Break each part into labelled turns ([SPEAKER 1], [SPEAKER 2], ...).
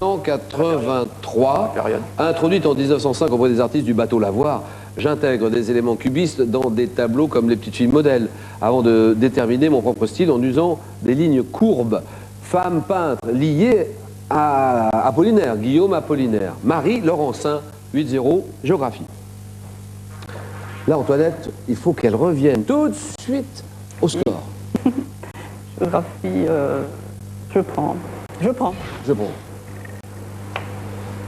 [SPEAKER 1] 1983, introduite en 1905 auprès des artistes du bateau Lavoir, j'intègre des éléments cubistes dans des tableaux comme les petites filles modèles, avant de déterminer mon propre style en usant des lignes courbes. Femme peintre liée à Apollinaire, Guillaume Apollinaire. Marie Laurencin, 8-0, géographie. Là, Antoinette, il faut qu'elle revienne tout de suite au score.
[SPEAKER 2] Géographie, je prends.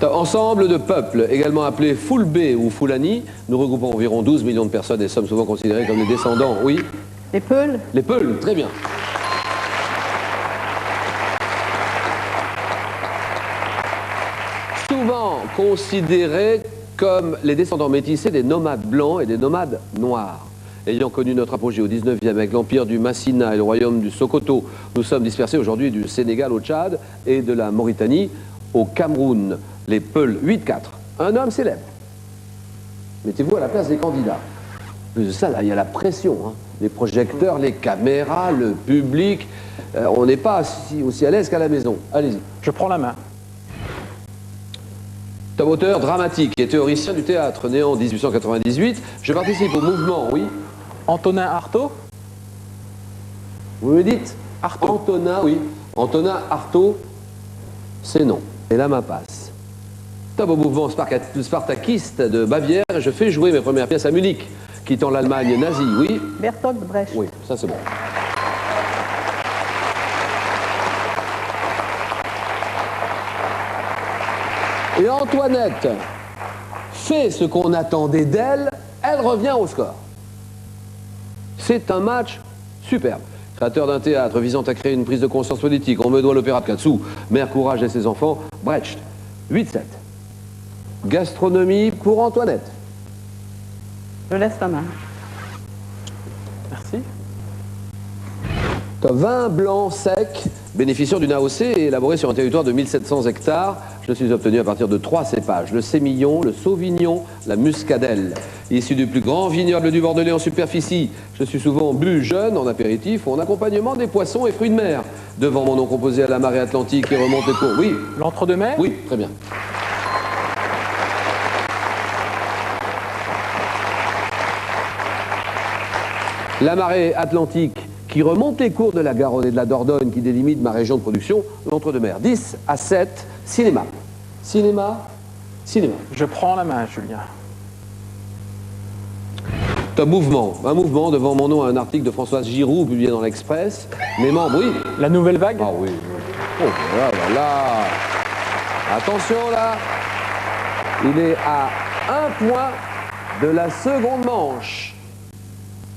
[SPEAKER 1] Ensemble de peuples, également appelés Foulbé ou Foulani, nous regroupons environ 12 millions de personnes et sommes souvent considérés comme les descendants, oui.
[SPEAKER 2] Les Peuls.
[SPEAKER 1] Les Peuls, très bien. Souvent considérés comme les descendants métissés des nomades blancs et des nomades noirs. Ayant connu notre apogée au 19e avec l'empire du Massina et le royaume du Sokoto, nous sommes dispersés aujourd'hui du Sénégal au Tchad et de la Mauritanie au Cameroun. Les Peuls, 8-4. Un homme célèbre. Mettez-vous à la place des candidats. Plus de ça, là, il y a la pression. Hein. Les projecteurs, les caméras, le public. On n'est pas aussi à l'aise qu'à la maison. Allez-y.
[SPEAKER 3] Je prends la main.
[SPEAKER 1] Tom auteur dramatique et théoricien du théâtre, né en 1898. Je participe au mouvement, oui.
[SPEAKER 3] Antonin Artaud.
[SPEAKER 1] Vous me dites
[SPEAKER 3] Artaud.
[SPEAKER 1] Antonin, oui. Antonin Artaud, c'est non. Et là, ma passe. Top au mouvement spartakiste de Bavière, je fais jouer mes premières pièces à Munich, quittant l'Allemagne nazie, oui.
[SPEAKER 2] Bertolt Brecht.
[SPEAKER 1] Oui, ça c'est bon. Et Antoinette fait ce qu'on attendait d'elle, elle revient au score. C'est un match superbe. Créateur d'un théâtre visant à créer une prise de conscience politique, on me doit l'opéra de Katsu, Mère Courage et ses enfants, Brecht, 8-7. Gastronomie pour Antoinette.
[SPEAKER 2] Je laisse la main.
[SPEAKER 3] Merci.
[SPEAKER 1] Vin blanc sec, bénéficiant d'une AOC et élaboré sur un territoire de 1700 hectares. Je suis obtenu à partir de 3 cépages, le sémillon, le sauvignon, la muscadelle. Issu du plus grand vignoble du Bordelais en superficie, je suis souvent bu jeune en apéritif ou en accompagnement des poissons et fruits de mer. Devant mon nom composé à la marée atlantique et remonte les cours. Oui.
[SPEAKER 3] L'entre-deux-mer.
[SPEAKER 1] Oui, très bien. La marée atlantique qui remonte les cours de la Garonne et de la Dordogne qui délimitent ma région de production, l'entre-deux-mer. 10-7, cinéma. Cinéma.
[SPEAKER 3] Je prends la main, Julien.
[SPEAKER 1] Top mouvement. Un mouvement devant mon nom, un article de Françoise Giroud publié dans l'Express. Mes membres, oui.
[SPEAKER 3] La nouvelle vague.
[SPEAKER 1] Ah oui. Oh là là là. Attention là. Il est à 1 point de la seconde manche.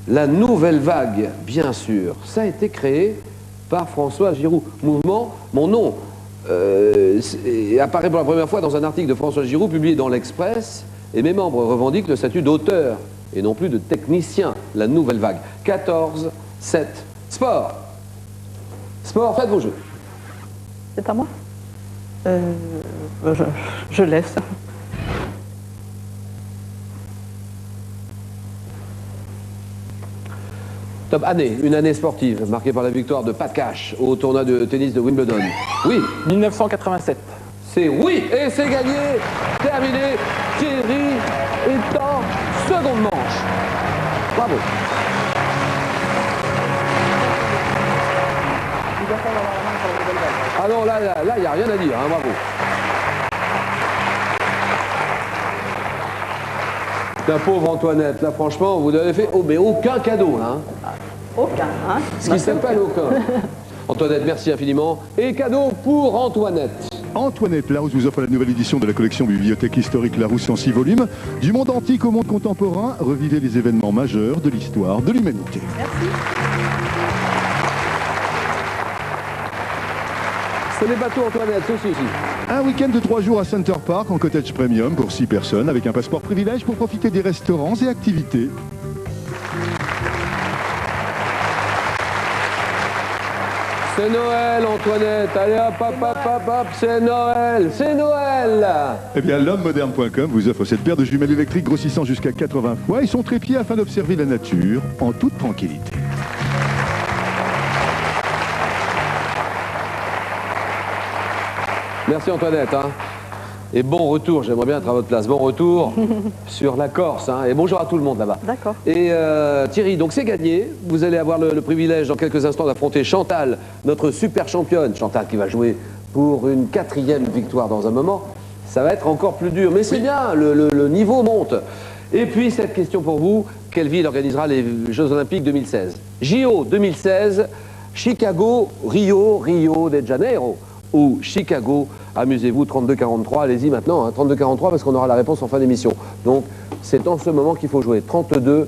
[SPEAKER 1] La nouvelle vague, bien sûr, ça a été créé par François Giroud. Mouvement, mon nom apparaît pour la première fois dans un article de François Giroud publié dans l'Express et mes membres revendiquent le statut d'auteur et non plus de technicien. La nouvelle vague. 14-7. Sport. Sport, faites vos jeux.
[SPEAKER 2] C'est à moi. Je laisse.
[SPEAKER 1] Top année, une année sportive, marquée par la victoire de Pat Cash au tournoi de tennis de Wimbledon. Oui.
[SPEAKER 3] 1987.
[SPEAKER 1] C'est oui, et c'est gagné. Terminé. Thierry est en seconde manche. Bravo. Ah non, là, il n'y a rien à dire, hein, bravo. La pauvre Antoinette, là franchement, vous n'avez fait mais aucun cadeau, hein.
[SPEAKER 2] Aucun, hein.
[SPEAKER 1] Ce qui s'appelle aucun. Antoinette, merci infiniment. Et cadeau pour Antoinette.
[SPEAKER 4] Antoinette Larousse vous offre la nouvelle édition de la collection Bibliothèque historique Larousse en 6 volumes. Du monde antique au monde contemporain, revivez les événements majeurs de l'histoire de l'humanité.
[SPEAKER 2] Merci.
[SPEAKER 1] Ce n'est pas tout, Antoinette, ceci aussi.
[SPEAKER 4] Un week-end de 3 jours à Center Park en cottage premium pour 6 personnes avec un passeport privilège pour profiter des restaurants et activités.
[SPEAKER 1] C'est Noël, Antoinette. Allez, hop, c'est Noël, c'est Noël.
[SPEAKER 4] Eh bien, l'hommemoderne.com vous offre cette paire de jumelles électriques grossissant jusqu'à 80 fois et son trépied afin d'observer la nature en toute tranquillité.
[SPEAKER 1] Merci Antoinette. Hein. Et bon retour, j'aimerais bien être à votre place. Bon retour sur la Corse. Hein. Et bonjour à tout le monde là-bas.
[SPEAKER 2] D'accord.
[SPEAKER 1] Et Thierry, donc c'est gagné. Vous allez avoir le privilège dans quelques instants d'affronter Chantal, notre super championne. Chantal qui va jouer pour une 4e victoire dans un moment. Ça va être encore plus dur. Mais c'est bien, le niveau monte. Et puis cette question pour vous, quelle ville organisera les Jeux Olympiques 2016? JO 2016, Chicago, Rio de Janeiro ou Chicago. Amusez-vous, 32-43, allez-y maintenant, hein, 32-43 parce qu'on aura la réponse en fin d'émission. Donc c'est en ce moment qu'il faut jouer, 32-43.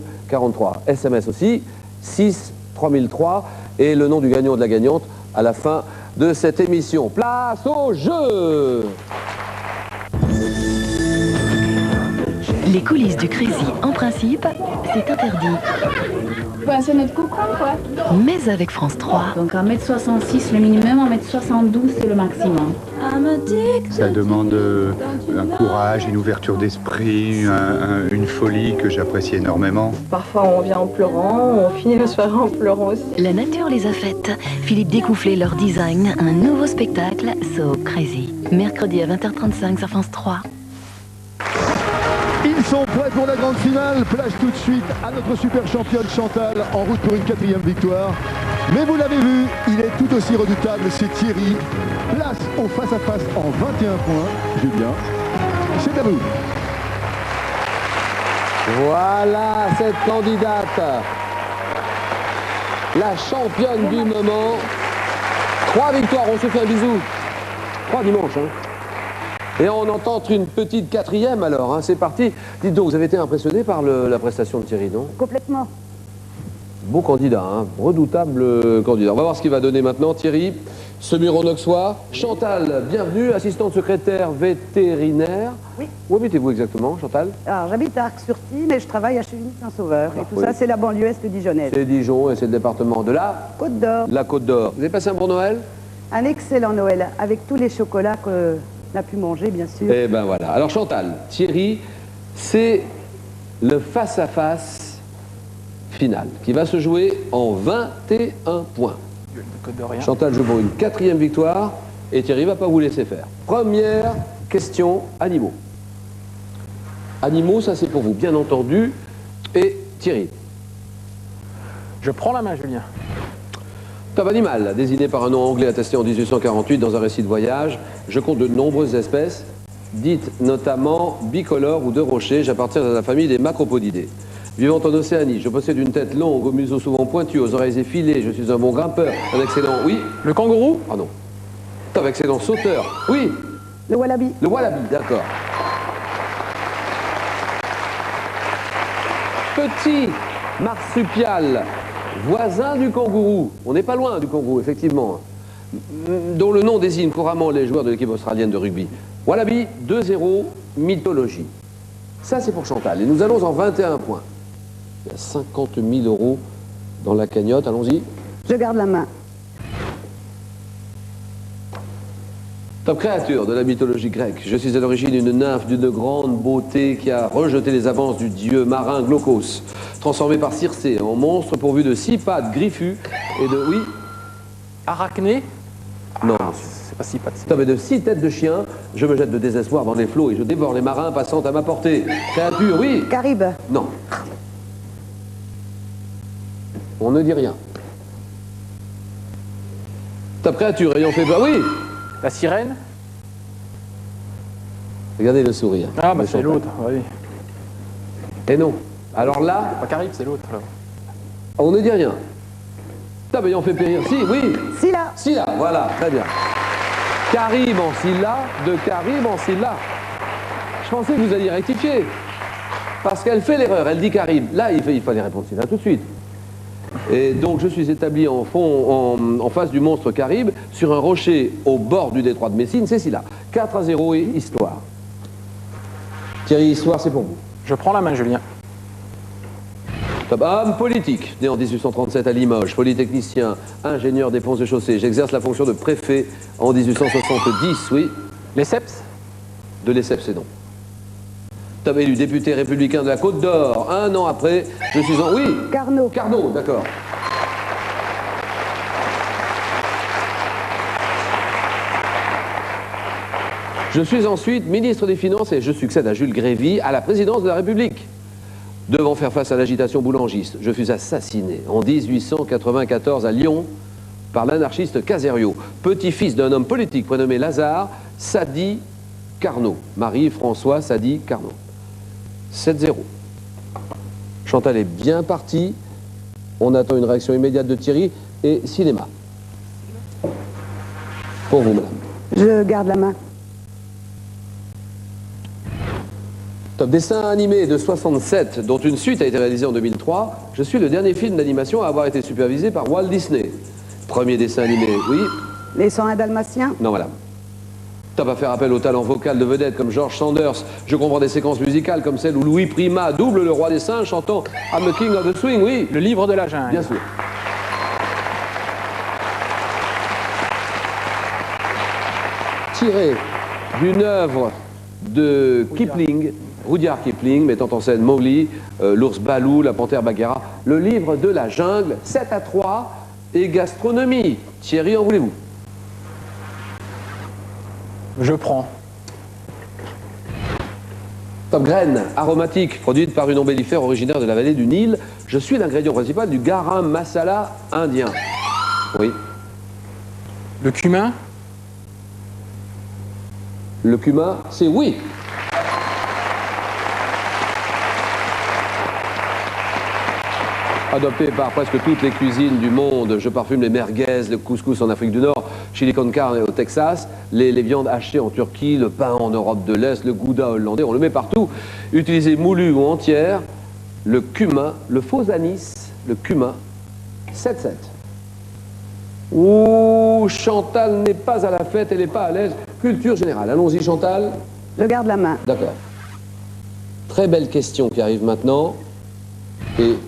[SPEAKER 1] SMS aussi, 6 3003 et le nom du gagnant ou de la gagnante à la fin de cette émission. Place au jeu!
[SPEAKER 5] Les coulisses du Crazy, en principe, c'est interdit.
[SPEAKER 6] Bah, c'est notre cocon, quoi.
[SPEAKER 5] Mais avec France 3,
[SPEAKER 6] Donc 1m66 le minimum, 1m72 c'est le maximum.
[SPEAKER 7] Ça demande un courage, une ouverture d'esprit, une folie que j'apprécie énormément.
[SPEAKER 8] Parfois on vient en pleurant, on finit la soirée en pleurant aussi.
[SPEAKER 5] la nature les a faites. Philippe Découfflé leur design, un nouveau spectacle, So Crazy. Mercredi à 20h35 sur France 3.
[SPEAKER 4] Ils sont prêts pour la grande finale. Place tout de suite à notre super championne Chantal en route pour une 4e victoire. Mais vous l'avez vu, il est tout aussi redoutable, c'est Thierry. Place au face-à-face en 21 points. Julien, c'est à vous.
[SPEAKER 1] Voilà cette candidate, la championne du moment. 3 victoires, on se fait un bisou. 3 dimanches, hein. Et on entend une petite 4e alors, hein. C'est parti. Dites donc, vous avez été impressionné par la prestation de Thierry, non?
[SPEAKER 2] Complètement.
[SPEAKER 1] Beau candidat, hein. Redoutable candidat. On va voir ce qu'il va donner maintenant, Thierry. Semur-en-Auxois. Chantal, bienvenue, assistante secrétaire vétérinaire.
[SPEAKER 2] Oui.
[SPEAKER 1] Où habitez-vous exactement, Chantal?
[SPEAKER 2] Alors, j'habite à Arc-sur-Tille, mais je travaille à Chevigny-Saint-Sauveur. Et tout
[SPEAKER 1] oui.
[SPEAKER 2] ça, c'est la banlieue est dijonnaise.
[SPEAKER 1] C'est Dijon et c'est le département de
[SPEAKER 2] Côte d'Or.
[SPEAKER 1] la Côte d'Or. Vous avez passé un bon Noël?
[SPEAKER 2] Un excellent Noël, avec tous les chocolats qu'on a pu manger, bien sûr.
[SPEAKER 1] Eh ben voilà. Alors Chantal, Thierry, c'est le face-à-face final qui va se jouer en 21 points.
[SPEAKER 3] Code de rien.
[SPEAKER 1] Chantal joue pour une 4e victoire et Thierry va pas vous laisser faire. Première question, animaux. Animaux, ça c'est pour vous, bien entendu. Et Thierry,
[SPEAKER 3] Je prends la main, Julien.
[SPEAKER 1] top animal, désigné par un nom anglais attesté en 1848 dans un récit de voyage. Je compte de nombreuses espèces, dites notamment bicolores ou de rocher. J'appartiens à la famille des macropodidés. Vivant en Océanie, je possède une tête longue, au museau souvent pointu, aux oreilles effilées. Je suis un bon grimpeur, un excellent... Oui?
[SPEAKER 3] Le kangourou?
[SPEAKER 1] Ah non. Top, excellent sauteur. Oui?
[SPEAKER 2] Le wallaby.
[SPEAKER 1] Le wallaby, d'accord. Petit marsupial, voisin du kangourou. On n'est pas loin du kangourou, effectivement. Dont le nom désigne couramment les joueurs de l'équipe australienne de rugby. Wallaby, 2-0, mythologie. Ça, c'est pour Chantal. Et nous allons en 21 points. Il y a 50 000 € dans la cagnotte. Allons-y.
[SPEAKER 2] Je garde la main.
[SPEAKER 1] Top créature de la mythologie grecque. Je suis à l'origine une nymphe d'une grande beauté qui a rejeté les avances du dieu marin Glaucos, transformé par Circé en monstre pourvu de 6 pattes griffues et de... Oui?
[SPEAKER 3] Arachné?
[SPEAKER 1] Non.
[SPEAKER 3] C'est pas si pas de...
[SPEAKER 1] Top, et de 6 têtes de chien, je me jette de désespoir dans les flots et je dévore les marins passant à ma portée. Créature, oui?
[SPEAKER 2] Caribe.
[SPEAKER 1] Non. On ne dit rien. Top créature ayant fait peur, oui?
[SPEAKER 3] La sirène?
[SPEAKER 1] Regardez le sourire.
[SPEAKER 3] Ah, bah
[SPEAKER 1] de
[SPEAKER 3] c'est
[SPEAKER 1] Chantal.
[SPEAKER 3] l'autre, oui.
[SPEAKER 1] Et non. Alors là,
[SPEAKER 3] Pas Caribe, c'est l'autre. alors.
[SPEAKER 1] on ne dit rien. Top ayant fait périr, si, oui?
[SPEAKER 2] Scylla.
[SPEAKER 1] Scylla, voilà, très bien. Caribe en Scylla, de Caribe en Scylla. Je pensais que vous alliez rectifier. Parce qu'elle fait l'erreur, elle dit Caribe. Là, il fallait répondre Scylla tout de suite. Et donc, je suis établi en face du monstre Caribe, sur un rocher au bord du détroit de Messine, c'est Scylla. 4-0 et histoire. Thierry, histoire, c'est pour vous.
[SPEAKER 3] Je prends la main, Julien.
[SPEAKER 1] Top. Homme politique, né en 1837 à Limoges, polytechnicien, ingénieur des ponts et chaussées. J'exerce la fonction de préfet en 1870, oui.
[SPEAKER 3] Lesseps?
[SPEAKER 1] De l'ESSEP, c'est non. Top, élu député républicain de la Côte d'Or. Un an après, je suis en... Oui,
[SPEAKER 2] Carnot.
[SPEAKER 1] Carnot, d'accord. Je suis ensuite ministre des Finances et je succède à Jules Grévy à la présidence de la République. Devant faire face à l'agitation boulangiste, je fus assassiné en 1894 à Lyon par l'anarchiste Caserio, petit-fils d'un homme politique prénommé Lazare Sadi Carnot. Marie-François Sadi Carnot. 7-0. Chantal est bien partie. On attend une réaction immédiate de Thierry et cinéma. Pour vous, madame.
[SPEAKER 2] Je garde la main.
[SPEAKER 1] Top dessin animé de 67, dont une suite a été réalisée en 2003. Je suis le dernier film d'animation à avoir été supervisé par Walt Disney. Premier dessin animé, oui.
[SPEAKER 2] Les 101 Dalmatiens.
[SPEAKER 1] Non, madame. Top à faire appel au talent vocal de vedettes comme George Sanders. Je comprends des séquences musicales comme celle où Louis Prima double le roi des singes chantant I'm the King of the Swing, oui.
[SPEAKER 3] Le livre de la jungle.
[SPEAKER 1] Bien sûr. Tiré d'une œuvre de Kipling, Rudyard Kipling, mettant en scène Mowgli, l'ours Balou, la panthère Bagheera, le livre de la jungle, 7-3 et gastronomie. Thierry, en voulez-vous?
[SPEAKER 3] Je prends.
[SPEAKER 1] Top graine aromatique, produite par une ombellifère originaire de la vallée du Nil. Je suis l'ingrédient principal du garam masala indien. Oui.
[SPEAKER 3] Le cumin.
[SPEAKER 1] Le cumin, c'est oui. Adopté par presque toutes les cuisines du monde, je parfume les merguez, le couscous en Afrique du Nord, chili con carne au Texas, les viandes hachées en Turquie, le pain en Europe de l'Est, le gouda hollandais, on le met partout. Utilisé moulu ou entière, le cumin, le faux anis, le cumin, 7-7. Ouh, Chantal n'est pas à la fête, elle n'est pas à l'aise. Culture générale, allons-y Chantal.
[SPEAKER 2] Je garde la main.
[SPEAKER 1] D'accord. Très belle question qui arrive maintenant. Et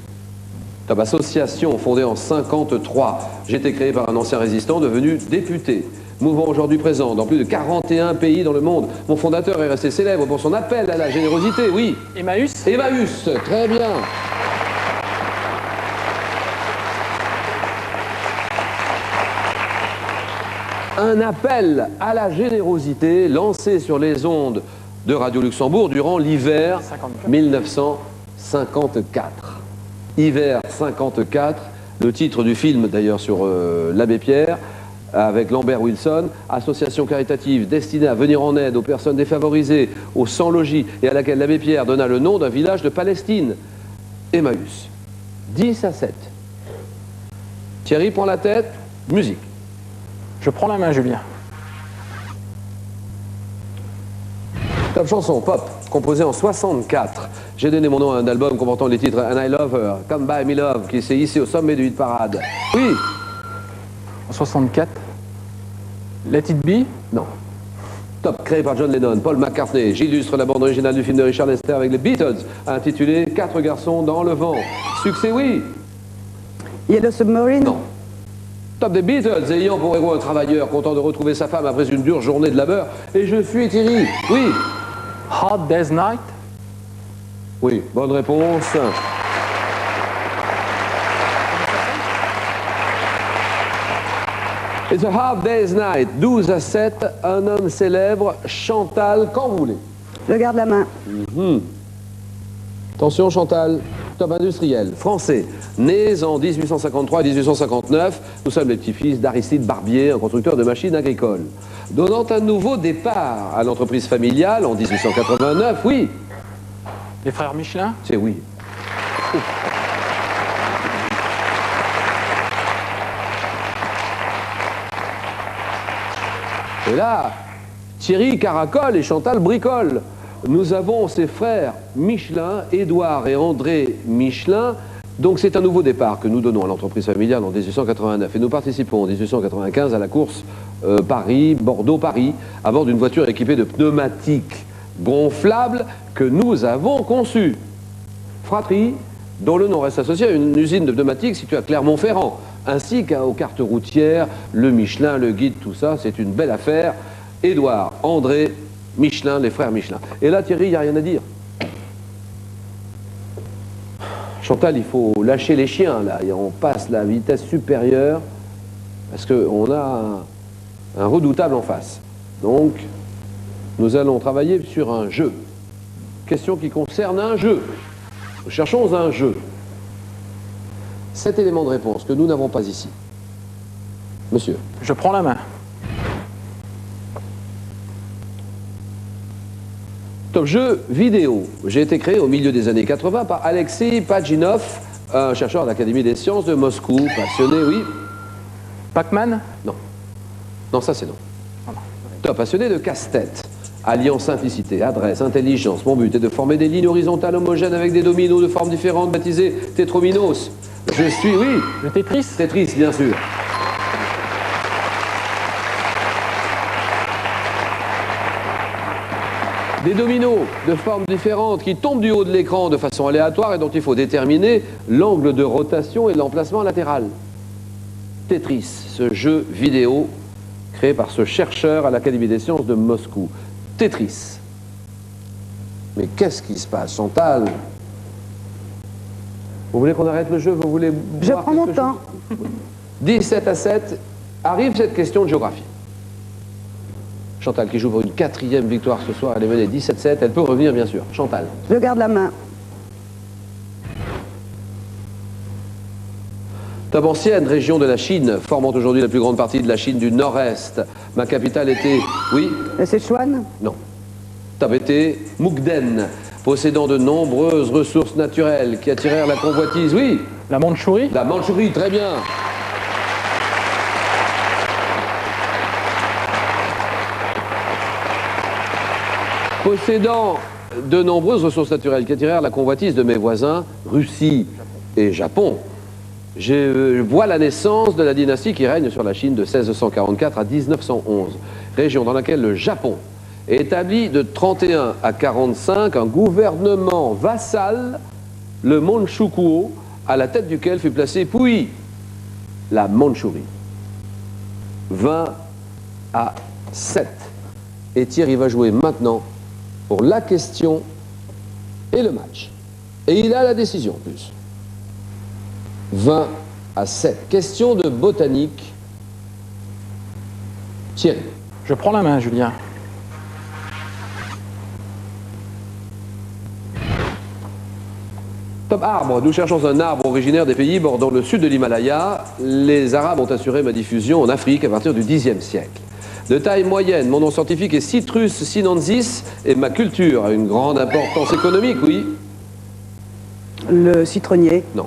[SPEAKER 1] top association fondée en 1953. J'ai été créé par un ancien résistant devenu député. Mouvement aujourd'hui présent dans plus de 41 pays dans le monde. Mon fondateur est resté célèbre pour son appel à la générosité, oui.
[SPEAKER 3] Emmaüs.
[SPEAKER 1] Emmaüs, très bien. Un appel à la générosité lancé sur les ondes de Radio Luxembourg durant l'hiver 1954. Hiver 54, le titre du film d'ailleurs sur l'abbé Pierre, avec Lambert Wilson, association caritative destinée à venir en aide aux personnes défavorisées, aux sans-logis, et à laquelle l'abbé Pierre donna le nom d'un village de Palestine, Emmaüs. 10-7. Thierry prend la tête, musique.
[SPEAKER 3] Je prends la main, Julien.
[SPEAKER 1] Top chanson pop, composée en 64. J'ai donné mon nom à un album comportant les titres And I Love Her, Come By Me Love, qui s'est hissé au sommet du hit parade. Oui.
[SPEAKER 3] En 64. Let It Be.
[SPEAKER 1] Non. Top, créé par John Lennon, Paul McCartney. J'illustre la bande originale du film de Richard Lester avec les Beatles, intitulé 4 garçons dans le vent. Succès, oui.
[SPEAKER 2] Yellow Submarine.
[SPEAKER 1] Non. Top des Beatles, ayant pour héros un travailleur content de retrouver sa femme après une dure journée de labeur. Et je suis Thierry. Oui.
[SPEAKER 3] Hard Day's Night.
[SPEAKER 1] Oui, bonne réponse. It's a Hard Day's Night, 12-7, un homme célèbre, Chantal, quand vous voulez.
[SPEAKER 2] Je garde la main.
[SPEAKER 1] Attention Chantal, top industriel, français, nés en 1853 et 1859, nous sommes les petits-fils d'Aristide Barbier, un constructeur de machines agricoles. Donnant un nouveau départ à l'entreprise familiale en 1889, oui.
[SPEAKER 3] Les frères Michelin.
[SPEAKER 1] C'est oui. Et là, Thierry caracole et Chantal bricole. Nous avons ces frères Michelin, Édouard et André Michelin. Donc c'est un nouveau départ que nous donnons à l'entreprise familiale en 1889. Et nous participons en 1895 à la course Bordeaux-Paris, à bord d'une voiture équipée de pneumatiques gonflables que nous avons conçues. Fratrie, dont le nom reste associé à une usine de pneumatiques située à Clermont-Ferrand, ainsi qu'aux cartes routières, le Michelin, le guide, tout ça, c'est une belle affaire. Édouard, André, Michelin, les frères Michelin. Et là, Thierry, il n'y a rien à dire. Chantal, il faut lâcher les chiens, là, et on passe la vitesse supérieure, parce qu'on a un redoutable en face. Donc, nous allons travailler sur un jeu. Question qui concerne un jeu. Nous cherchons un jeu. 7 éléments de réponse que nous n'avons pas ici. Monsieur.
[SPEAKER 3] Je prends la main.
[SPEAKER 1] Top jeu vidéo. J'ai été créé au milieu des années 80 par Alexei Pajinov, un chercheur de l'Académie des sciences de Moscou. Passionné, oui.
[SPEAKER 3] Pac-Man?
[SPEAKER 1] Non. Non, ça c'est non. Top, passionné de casse-tête. Alliant simplicité, adresse, intelligence. Mon but est de former des lignes horizontales homogènes avec des dominos de formes différentes baptisés tétrominos. Je suis, oui.
[SPEAKER 3] Le Tetris?
[SPEAKER 1] Tetris, bien sûr. Des dominos de formes différentes qui tombent du haut de l'écran de façon aléatoire et dont il faut déterminer l'angle de rotation et l'emplacement latéral. Tetris, ce jeu vidéo créé par ce chercheur à l'Académie des sciences de Moscou. Tetris. Mais qu'est-ce qui se passe, Chantal? Vous voulez qu'on arrête le jeu? Vous voulez
[SPEAKER 2] Je prends mon temps.
[SPEAKER 1] 17 à 7, arrive cette question de géographie. Chantal qui joue pour une 4e victoire ce soir, elle est menée 17-7, elle peut revenir bien sûr. Chantal.
[SPEAKER 2] Je garde la main.
[SPEAKER 1] Top ancienne région de la Chine, formant aujourd'hui la plus grande partie de la Chine du Nord-Est. Ma capitale était, oui?
[SPEAKER 2] Le Sichuan?
[SPEAKER 1] Non. Top était Mukden, possédant de nombreuses ressources naturelles qui attirèrent la convoitise, oui?
[SPEAKER 3] La Mandchourie?
[SPEAKER 1] La Mandchourie, très bien. Possédant de nombreuses ressources naturelles qui attirèrent la convoitise de mes voisins, Russie et Japon. Je vois la naissance de la dynastie qui règne sur la Chine de 1644 à 1911, région dans laquelle le Japon établit de 31 à 45 un gouvernement vassal, le Manchukuo, à la tête duquel fut placé puis la Mandchourie. 20 à 7. Et Thierry va jouer maintenant pour la question et le match. Et il a la décision en plus. 20 à 7. Question de botanique. Thierry.
[SPEAKER 3] Je prends la main, Julien.
[SPEAKER 1] Top arbre. Nous cherchons un arbre originaire des pays bordant le sud de l'Himalaya. Les Arabes ont assuré ma diffusion en Afrique à partir du Xe siècle. De taille moyenne, mon nom scientifique est Citrus sinensis et ma culture a une grande importance économique, oui?
[SPEAKER 2] Le citronnier?
[SPEAKER 1] Non.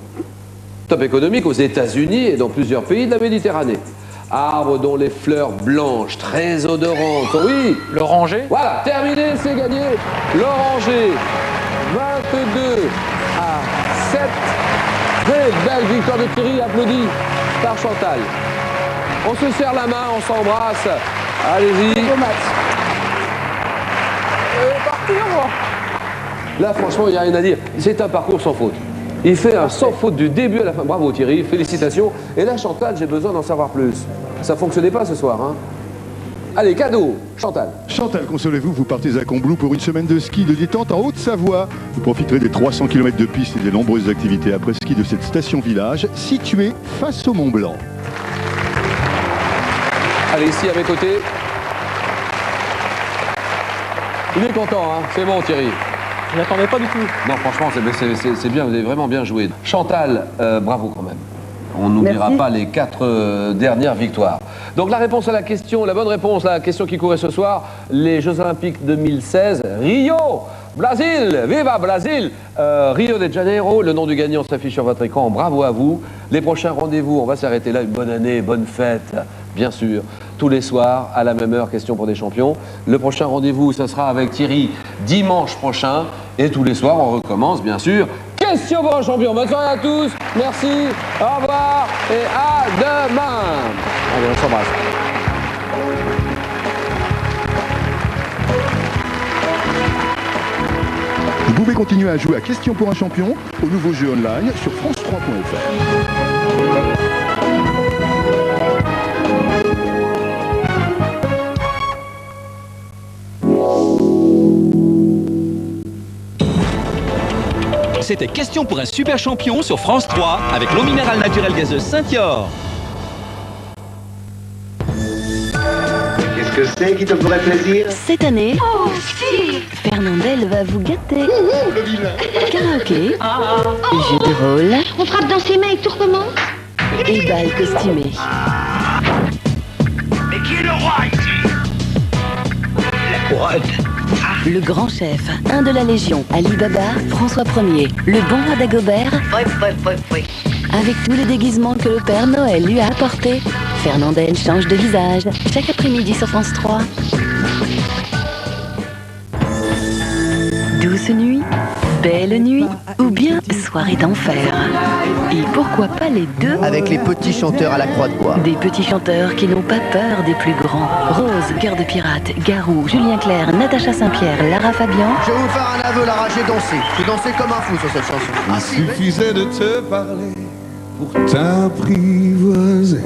[SPEAKER 1] Top économique aux États-Unis et dans plusieurs pays de la Méditerranée. Arbre dont les fleurs blanches, très odorantes, oui?
[SPEAKER 3] L'oranger?
[SPEAKER 1] Voilà, terminé, c'est gagné. L'oranger, 22 à 7. Très belle victoire de Thierry, applaudie par Chantal. On se serre la main, on s'embrasse. Allez-y.
[SPEAKER 2] Au match.
[SPEAKER 1] Là, franchement, il n'y a rien à dire. C'est un parcours sans faute. Il fait un sans faute du début à la fin. Bravo Thierry, félicitations. Et là, Chantal, j'ai besoin d'en savoir plus. Ça ne fonctionnait pas ce soir, hein? Allez, cadeau, Chantal.
[SPEAKER 4] Chantal, consolez-vous, vous partez à Combloux pour une semaine de ski de détente en Haute-Savoie. Vous profiterez des 300 km de piste et des nombreuses activités après-ski de cette station-village située face au Mont Blanc.
[SPEAKER 1] Allez, ici, à mes côtés. Il est content, hein? C'est bon, Thierry.
[SPEAKER 3] Je n'y attendais pas du tout.
[SPEAKER 1] Non, franchement, c'est bien, vous avez vraiment bien joué. Chantal, bravo quand même. On n'oubliera pas les 4 dernières victoires. Donc la réponse à la question, la bonne réponse à la question qui courait ce soir, les Jeux Olympiques 2016, Rio, Brésil, viva Brésil, Rio de Janeiro, le nom du gagnant s'affiche sur votre écran, bravo à vous. Les prochains rendez-vous, on va s'arrêter là, une bonne année, bonne fête, bien sûr, tous les soirs, à la même heure, question pour des champions. Le prochain rendez-vous, ça sera avec Thierry dimanche prochain, et tous les soirs, on recommence, bien sûr, question pour un champion. Bonne soirée à tous, merci, au revoir, et à demain. Allez, on s'embrasse.
[SPEAKER 4] Vous pouvez continuer à jouer à Question pour un champion au nouveau jeu online sur France3.fr.
[SPEAKER 9] C'était Question pour un super champion sur France 3 avec l'eau minérale naturelle gazeuse Saint-Yor.
[SPEAKER 10] que c'est qui te ferait plaisir?
[SPEAKER 5] Cette année, Fernandel va vous gâter. Karaoké, jeu de rôle.
[SPEAKER 11] On frappe dans ses mains et tout recommence.
[SPEAKER 5] Et bal costumé.
[SPEAKER 10] Mais qui est le roi ici? La couronne.
[SPEAKER 5] Le grand chef, un de la Légion, Ali Baba, François Ier, le bon roi d'Agobert. Avec tous les déguisements que le Père Noël lui a apportés, Fernandel change de visage chaque après-midi sur France 3. Douce nuit, belle nuit ou bien soirée d'enfer. Et pourquoi pas les deux?
[SPEAKER 12] Avec les petits chanteurs à la croix de bois.
[SPEAKER 5] Des petits chanteurs qui n'ont pas peur des plus grands. Rose, Cœur de Pirate, Garou, Julien Clerc, Natacha Saint-Pierre, Lara Fabian.
[SPEAKER 12] Je vais vous faire un aveu, Lara, j'ai dansé. J'ai dansé comme un fou sur cette chanson.
[SPEAKER 13] Il suffisait de te parler pour t'apprivoiser.